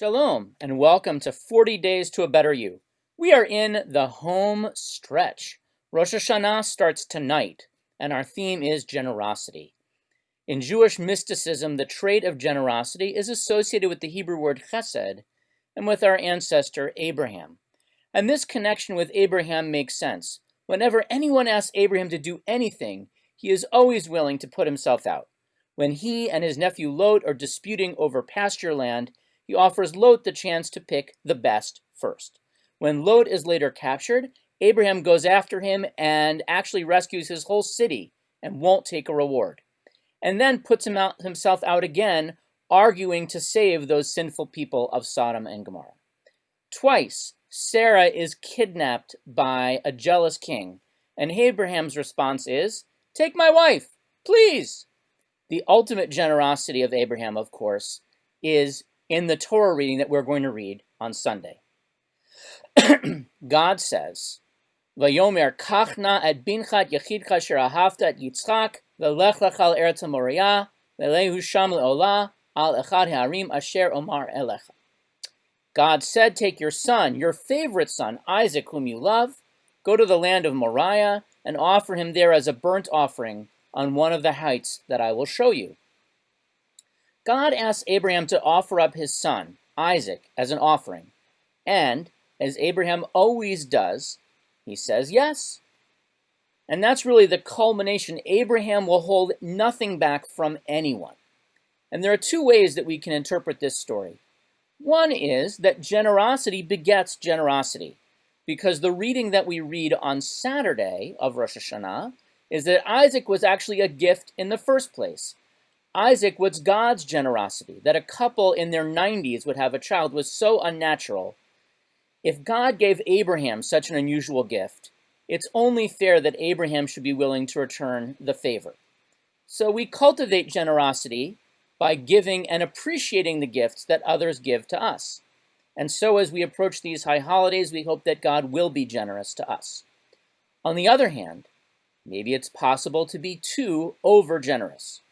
Shalom, and welcome to 40 Days to a Better You. We are in the home stretch. Rosh Hashanah starts tonight, and our theme is generosity. In Jewish mysticism, the trait of generosity is associated with the Hebrew word chesed and with our ancestor Abraham. And this connection with Abraham makes sense. Whenever anyone asks Abraham to do anything, he is always willing to put himself out. When he and his nephew Lot are disputing over pasture land, he offers Lot the chance to pick the best first. When Lot is later captured, Abraham goes after him and actually rescues his whole city and won't take a reward, and then puts himself out again, arguing to save those sinful people of Sodom and Gomorrah. Twice, Sarah is kidnapped by a jealous king, and Abraham's response is, "Take my wife, please." The ultimate generosity of Abraham, of course, is in the Torah reading that we're going to read on Sunday. God says, "Vayomer kachna et binchat yechidcha asher ahavta et Yitzchak, velech lecha al eretz Moriah, velehu sham leolah al echad ha'arim asher omar elecha." God said, "Take your son, your favorite son, Isaac, whom you love, go to the land of Moriah and offer him there as a burnt offering on one of the heights that I will show you." God asks Abraham to offer up his son, Isaac, as an offering. And, as Abraham always does, he says yes. And that's really the culmination. Abraham will hold nothing back from anyone. And there are two ways that we can interpret this story. One is that generosity begets generosity, because the reading that we read on Saturday of Rosh Hashanah is that Isaac was actually a gift in the first place. Isaac was God's generosity. That a couple in their 90s would have a child was so unnatural. If God gave Abraham such an unusual gift, it's only fair that Abraham should be willing to return the favor. So we cultivate generosity by giving and appreciating the gifts that others give to us. And so as we approach these high holidays, we hope that God will be generous to us. On the other hand, maybe it's possible to be too over-generous.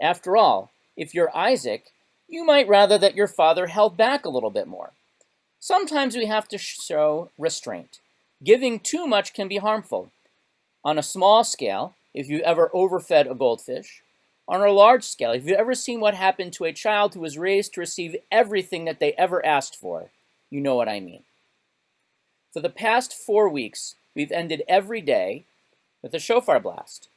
After all, if you're Isaac, you might rather that your father held back a little bit more. Sometimes we have to show restraint. Giving too much can be harmful. On a small scale, if you ever overfed a goldfish. On a large scale, if you've ever seen what happened to a child who was raised to receive everything that they ever asked for, you know what I mean. For the past 4 weeks, we've ended every day with a shofar blast.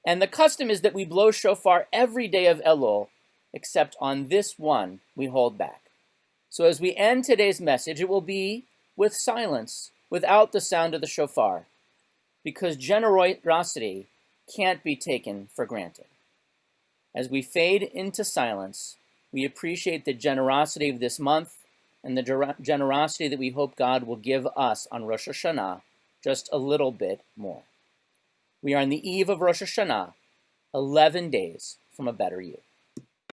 And the custom is that we blow shofar every day of Elul, except on this one we hold back. So as we end today's message, it will be with silence, without the sound of the shofar, because generosity can't be taken for granted. As we fade into silence, we appreciate the generosity of this month and the generosity that we hope God will give us on Rosh Hashanah just a little bit more. We are on the eve of Rosh Hashanah, 11 days from a better you.